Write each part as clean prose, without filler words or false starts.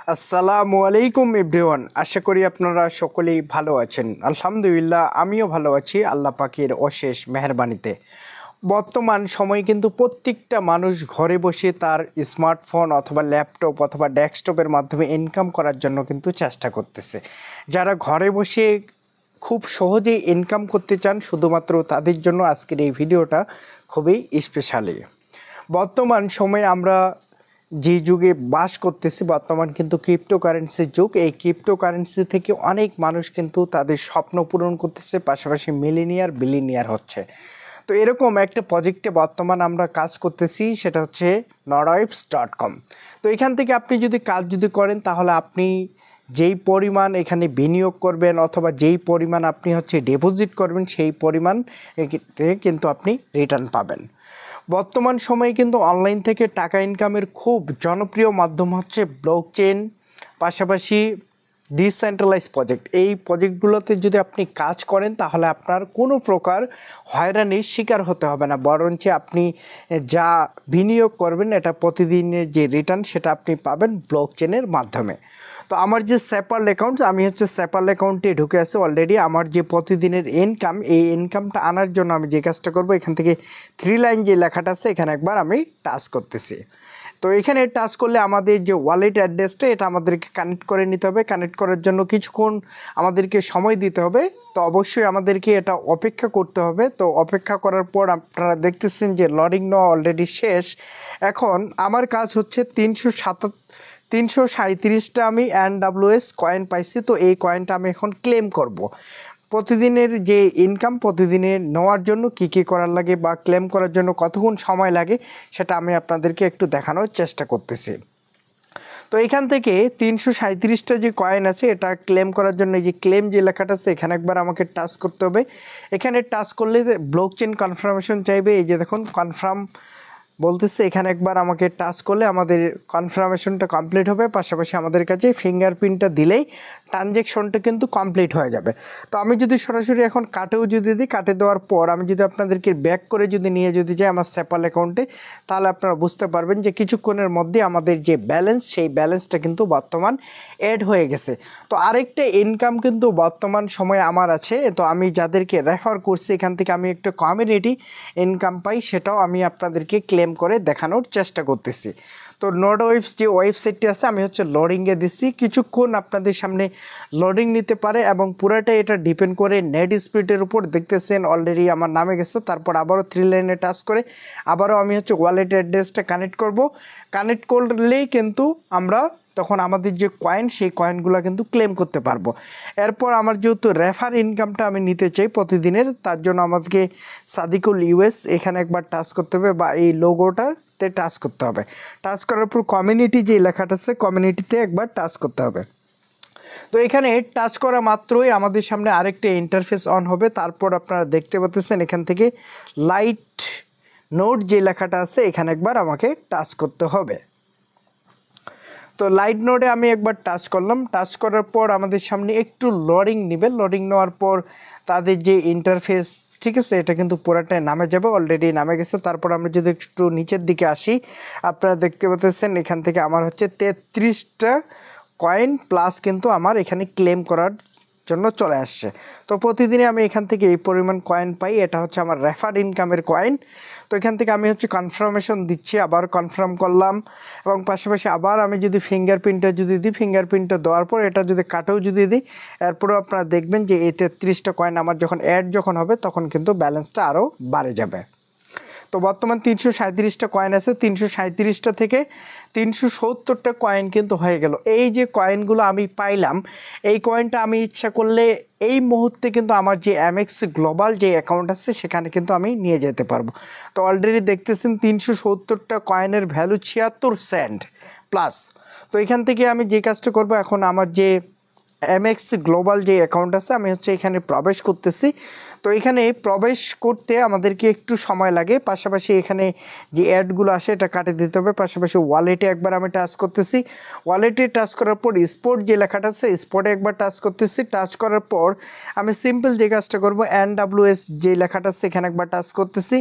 আসসালামু আলাইকুম এভরিওয়ান, আশা করি আপনারা সকলেই ভালো আছেন। আলহামদুলিল্লাহ, আমিও ভালো আছি আল্লাহ পাকের অশেষ মেহেরবানিতে। বর্তমান সময়ে কিন্তু প্রত্যেকটা মানুষ ঘরে বসে তার স্মার্টফোন অথবা ল্যাপটপ অথবা ডেস্কটপের মাধ্যমে ইনকাম করার জন্য কিন্তু চেষ্টা করতেছে। যারা ঘরে বসে খুব সহজেই ইনকাম করতে চান, শুধুমাত্র তাদের জন্য আজকের এই ভিডিওটা খুবই স্পেশালি। বর্তমান সময়ে আমরা যে যুগে বাস করতেছি, বর্তমান কিন্তু ক্রিপ্টোকারেন্সির যুগ। এই ক্রিপ্টোকারেন্সি থেকে অনেক মানুষ কিন্তু তাদের স্বপ্ন পূরণ করতেছে, পাশাপাশি মিলিনিয়ার বিলিনিয়ার হচ্ছে। তো এরকম একটা প্রজেক্টে বর্তমান আমরা কাজ করতেছি, সেটা হচ্ছে nodawebs.com। তো এখান থেকে আপনি যদি কাজ করেন, তাহলে আপনি যেই পরিমাণ এখানে বিনিয়োগ করবেন অথবা যেই পরিমাণ আপনি ডিপোজিট করবেন, সেই পরিমাণ কিন্তু আপনি রিটার্ন পাবেন। বর্তমান সময়ে কিন্তু অনলাইন থেকে টাকা ইনকামের খুব জনপ্রিয় মাধ্যম হচ্ছে ব্লকচেন, পাশাপাশি ডিসেন্ট্রালাইজ প্রজেক্ট। এই প্রজেক্টগুলোতে যদি আপনি কাজ করেন, তাহলে আপনার কোনো প্রকার হয়রানির শিকার হতে হবে না, বরঞ্চ আপনি যা বিনিয়োগ করবেন এটা প্রতিদিনের যে রিটার্ন সেটা আপনি পাবেন ব্লকচেনের মাধ্যমে। তো আমার যে স্যাপাল অ্যাকাউন্ট, আমি স্যাপাল অ্যাকাউন্টে ঢুকে আছি অলরেডি। আমার যে প্রতিদিনের ইনকাম, এই ইনকামটা আনার জন্য আমি যে কাজটা করব, এখান থেকে 3 লাইন যে লেখাটা আছে এখানে একবার আমি টাচ করতেছি। তো এখানে টাচ করলে আমাদের যে ওয়ালেট অ্যাড্রেসটা, এটা আমাদেরকে কানেক্ট করে নিতে হবে। কানেক্ট করার জন্য কিছুক্ষণ আমাদেরকে সময় দিতে হবে। তো অবশ্যই আমাদেরকে এটা অপেক্ষা করতে হবে। তো অপেক্ষা করার পর আপনারা দেখতেছেন যে লোডিং নেওয়া অলরেডি শেষ। এখন আমার কাজ হচ্ছে 337টা আমি NWS কয়েন পাইছি। তো এই কয়েনটা আমি এখন ক্লেম করব। প্রতিদিনের যে ইনকাম, প্রতিদিনের নেওয়ার জন্য কী কী করার লাগে বা ক্লেম করার জন্য কতক্ষণ সময় লাগে, সেটা আমি আপনাদেরকে একটু দেখানোর চেষ্টা করতেছি। তো এখান থেকে 337টা যে কয়েন আছে, এটা ক্লেম করার জন্য এই যে ক্লেম যে লেখাটা আছে এখানে একবার আমাকে টাচ করতে হবে। এখানে টাচ করলে ব্লকচেন কনফার্মেশন চাইবে। এই যে দেখুন কনফার্ম বলতেছে, এখানে একবার আমাকে টাচ করলে আমাদের কনফার্মেশনটা কমপ্লিট হবে। পাশাপাশি আমাদের কাছে ফিঙ্গারপ্রিন্টটা দিলেই ট্রানজ্যাকশনটা কিন্তু কমপ্লিট হয়ে যাবে। তো আমি যদি সরাসরি এখন কাটেও দিই, কাটে দেওয়ার পর আমি যদি আপনাদেরকে ব্যাক করে নিয়ে যাই আমার স্যাপাল অ্যাকাউন্টে, তাহলে আপনারা বুঝতে পারবেন যে কিছুক্ষণের মধ্যে আমাদের যে ব্যালেন্স, সেই ব্যালেন্সটা কিন্তু বর্তমান অ্যাড হয়ে গেছে। তো আরেকটা ইনকাম কিন্তু বর্তমান সময়ে আমার আছে। তো আমি যাদেরকে রেফার করছি, এখান থেকে আমি একটা কমিউনিটি ইনকাম পাই, সেটাও আমি আপনাদেরকে ক্লেম করে দেখানোর চেষ্টা করতেছি। তো নোডওয়েবস যে ওয়েবসাইটটি আছে, আমি লোডিংয়ে দিচ্ছি। কিছুক্ষণ আপনাদের সামনে লোডিং নিতে পারে এবং পুরাটাই এটা ডিপেন্ড করে নেট স্পিডের উপর। দেখতেছেন অলরেডি আমার নামে গেছে। তারপর আবারও 3 লাইনে টাচ করে আবারও আমি ওয়ালেট অ্যাড্রেসটা কানেক্ট করব। কানেক্ট করলেই কিন্তু আমরা তখন আমাদের যে কয়েন, সেই কয়েনগুলো কিন্তু ক্লেম করতে পারবো। এরপর আমার যেহেতু রেফার ইনকামটা আমি নিতে চাই প্রতিদিনের, তার জন্য আমাদেরকে সাদিকুল ইউএস এখানে একবার টাচ করতে হবে বা এই লোগোটাতে টাচ করতে হবে। টাচ করার পর কমিউনিটি যে লেখাটা আছে, কমিউনিটিতে একবার টাচ করতে হবে। তো এখানে টাচ করা মাত্রই আমাদের সামনে আরেকটা ইন্টারফেস অন হবে। তারপর আপনারা দেখতে পাচ্ছেন এখান থেকে লাইট নোট যে লেখাটা আছে, এখানে একবার আমাকে টাচ করতে হবে। তো লাইট নোডে আমি একবার টাচ করলাম। টাচ করার পর আমাদের সামনে একটু লোডিং নেবে। লোডিং নেওয়ার পর তাদের যে ইন্টারফেস, ঠিক আছে, এটা কিন্তু পুরাটাই নামে যাবে, অলরেডি নামে গেছে। তারপর আমরা যদি একটু নিচের দিকে আসি, আপনারা দেখতে পাচ্ছেন এখান থেকে আমার 33টা কয়েন প্লাস কিন্তু আমার এখানে ক্লেম করার জন্য চলে আসছে। তো প্রতিদিনে আমি এখান থেকে এই পরিমাণ কয়েন পাই। এটা আমার রেফার ইনকামের কয়েন। তো এখান থেকে আমি কনফার্মেশন দিচ্ছি, আবার কনফার্ম করলাম এবং পাশাপাশি আবার আমি যদি ফিঙ্গারপ্রিন্টটা দিই, ফিঙ্গারপ্রিন্টটা দেওয়ার পর এটা যদি কাটেও দিই, এরপরেও আপনারা দেখবেন যে এই 33টা কয়েন আমার যখন অ্যাড হবে, তখন কিন্তু ব্যালেন্সটা আরও বাড়ে যাবে। তো বর্তমান 337টা কয়েন আছে। 337টা থেকে 370টা কয়েন কিন্তু হয়ে গেল। এই যে কয়েনগুলো আমি পাইলাম, এই কয়েনটা আমি ইচ্ছা করলে এই মুহূর্তে কিন্তু আমার যে এমএক্স গ্লোবাল যে অ্যাকাউন্ট আছে, সেখানে কিন্তু আমি নিয়ে যেতে পারবো। তো অলরেডি দেখতেছেন 370টা কয়েনের ভ্যালু 76 সেন্ট প্লাস। তো এখান থেকে আমি যে কাজটা করব, এখন আমার যে এমএক্স গ্লোবাল যে অ্যাকাউন্ট আছে আমি হচ্ছে এখানে প্রবেশ করতেছি। তো এখানে প্রবেশ করতে আমাদেরকে একটু সময় লাগে, পাশাপাশি এখানে যে অ্যাডগুলো আসে এটা কাটে দিতে হবে। পাশাপাশি ওয়ালেটে একবার আমি টাচ করতেছি, ওয়ালেটে টাচ করার পর স্পোর্ট যে লেখাটা আছে স্পোর্টে একবার টাচ করতেছি। টাচ করার পর আমি সিম্পল যে কাজটা করবো NWS যে লেখাটা আছে এখানে একবার টাচ করতেছি।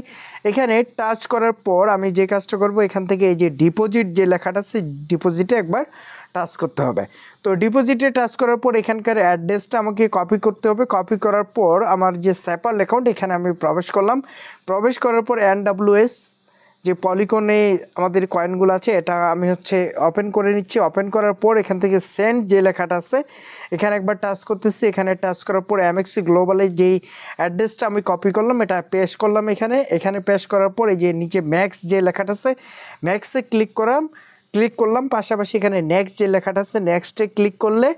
এখানে টাচ করার পর আমি যে কাজটা করব এখান থেকে এই যে ডিপোজিট যে লেখাটা আছে ডিপোজিটে একবার টাচ করতে হবে। তো ডিপোজিটে টাচ করার পর এখানকার অ্যাড্রেসটা আমাকে কপি করতে হবে। কপি করার পর আমার যে স্যাপাল অ্যাকাউন্ট এখানে আমি প্রবেশ করলাম। প্রবেশ করার পর NWS যে পলিকনে আমাদের কয়েনগুলো আছে এটা আমি হচ্ছে ওপেন করে নিচ্ছি। ওপেন করার পর এখান থেকে সেন্ড যে লেখাটা আছে এখানে একবার টাচ করতেছি। এখানে টাচ করার পর এমএক্সি গ্লোবালের যেই অ্যাড্রেসটা আমি কপি করলাম এটা পেস্ট করলাম এখানে পেস্ট করার পর এই যে নিচে ম্যাক্স যে লেখাটা আছে ম্যাক্সে ক্লিক করলাম। পাশাপাশি এখানে নেক্সট যে লেখাটা আছে নেক্সটে ক্লিক করলে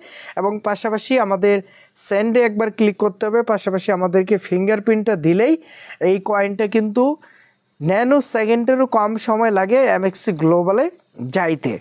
এবং পাশাপাশি আমাদের সেন্ডে একবার ক্লিক করতে হবে। পাশাপাশি আমাদেরকে ফিঙ্গারপ্রিন্টটা দিলেই এই কয়েনটা কিন্তু ন্যানো সেকেন্ডেরও কম সময় লাগে এমএক্সি গ্লোবালে যাইতে।